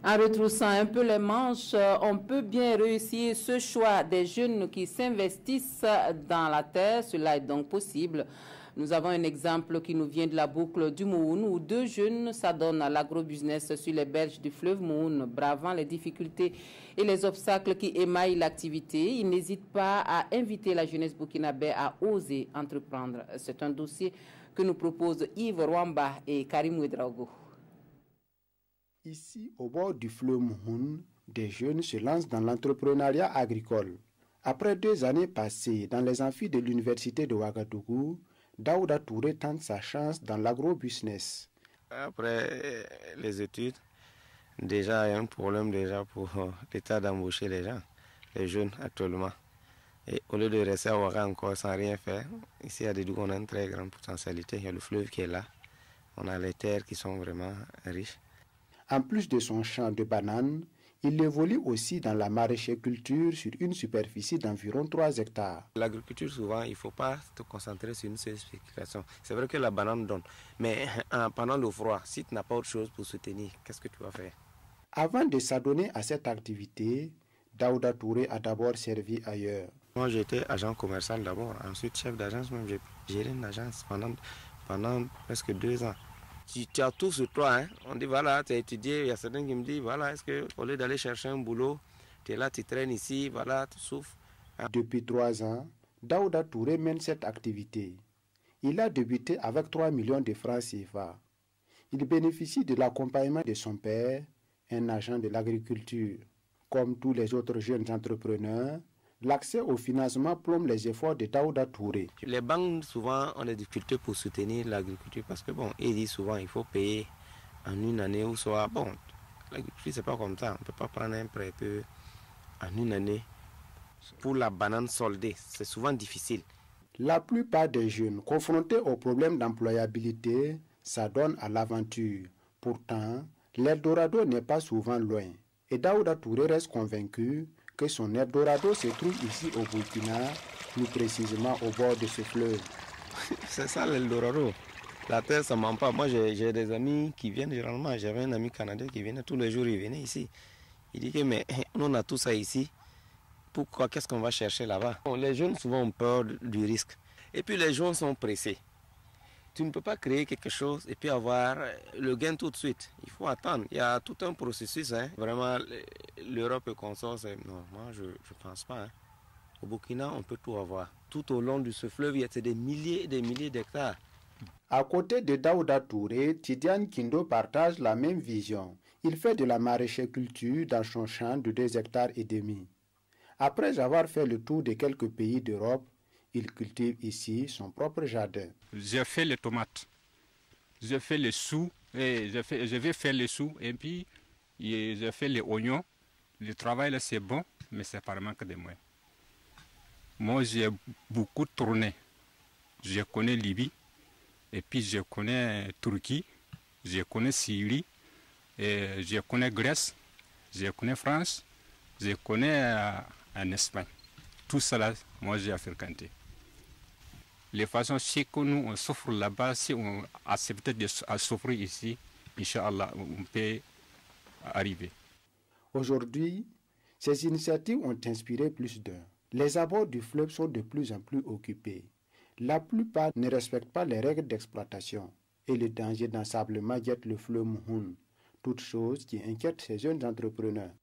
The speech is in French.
En retroussant un peu les manches, on peut bien réussir ce choix des jeunes qui s'investissent dans la terre. Cela est donc possible. Nous avons un exemple qui nous vient de la boucle du Moun, où deux jeunes s'adonnent à l'agrobusiness sur les berges du fleuve Moun, bravant les difficultés et les obstacles qui émaillent l'activité. Ils n'hésitent pas à inviter la jeunesse burkinabé à oser entreprendre. C'est un dossier que nous proposent Yves Rwamba et Karim Ouedraogo. Ici, au bord du fleuve Mouhoun, des jeunes se lancent dans l'entrepreneuriat agricole. Après 2 années passées dans les amphis de l'université de Ouagadougou, Daouda Touré tente sa chance dans l'agrobusiness. Après les études, déjà il y a un problème déjà pour l'État d'embaucher les gens, les jeunes actuellement. Et au lieu de rester à Ouaga encore sans rien faire, ici à Dédougou on a une très grande potentialité. Il y a le fleuve qui est là, on a les terres qui sont vraiment riches. En plus de son champ de bananes, il évolue aussi dans la maraîchère-culture sur une superficie d'environ 3 hectares. L'agriculture, souvent, il ne faut pas te concentrer sur une seule spéculation. C'est vrai que la banane donne, mais pendant le froid, si tu n'as pas autre chose pour soutenir, qu'est-ce que tu vas faire? Avant de s'adonner à cette activité, Daouda Touré a d'abord servi ailleurs. Moi, j'étais agent commercial d'abord, ensuite chef d'agence, même j'ai géré une agence pendant presque 2 ans. Tu as tout sur toi, hein. On dit voilà, tu as étudié, il y a certains qui me disent voilà, est-ce qu'au lieu d'aller chercher un boulot, tu es là, tu traînes ici, voilà, tu souffres. Depuis 3 ans, Daouda Touré mène cette activité. Il a débuté avec 3 millions de francs CFA. Il bénéficie de l'accompagnement de son père, un agent de l'agriculture. Comme tous les autres jeunes entrepreneurs, l'accès au financement plombe les efforts de Daouda Touré. Les banques, souvent, ont des difficultés pour soutenir l'agriculture parce que, bon, ils disent souvent il faut payer en une année ou soit, bon, l'agriculture, c'est pas comme ça. On ne peut pas prendre un prêt en une année. Pour la banane soldée, c'est souvent difficile. La plupart des jeunes confrontés aux problèmes d'employabilité s'adonnent à l'aventure. Pourtant, l'Eldorado n'est pas souvent loin. Et Daouda Touré reste convaincu que son Eldorado se trouve ici au Burkina, plus précisément au bord de ce fleuve. C'est ça l'Eldorado. La terre, ça ne ment pas. Moi, j'ai des amis qui viennent généralement. J'avais un ami canadien qui venait tous les jours, il venait ici. Il dit que mais nous, on a tout ça ici. Pourquoi? Qu'est-ce qu'on va chercher là-bas? Bon, les jeunes, souvent, ont peur du risque. Et puis, les gens sont pressés. Tu ne peux pas créer quelque chose et puis avoir le gain tout de suite. Il faut attendre. Il y a tout un processus. Hein. Vraiment, l'Europe et consorts, non, moi, je ne pense pas. Hein. Au Burkina, on peut tout avoir. Tout au long de ce fleuve, il y a des milliers et des milliers d'hectares. À côté de Daouda Touré, Tidiane Kindo partage la même vision. Il fait de la maraîchère-culture dans son champ de 2,5 hectares. Après avoir fait le tour de quelques pays d'Europe, il cultive ici son propre jardin. J'ai fait les tomates, j'ai fait les choux, je vais faire les choux et puis j'ai fait les oignons. Le travail là c'est bon, mais c'est par manque de moyens. Moi j'ai beaucoup tourné. Je connais Libye, et puis je connais Turquie, je connais Syrie, et je connais Grèce, je connais France, je connais en Espagne. Tout cela, moi j'ai fréquenté. Les façons, c'est que nous, on souffre là-bas, si on accepte de souffrir ici, Inch'Allah, on peut arriver. Aujourd'hui, ces initiatives ont inspiré plus d'un. Les abords du fleuve sont de plus en plus occupés. La plupart ne respectent pas les règles d'exploitation et le danger d'ensablement guette le fleuve Mouhoun, toute chose qui inquiète ces jeunes entrepreneurs.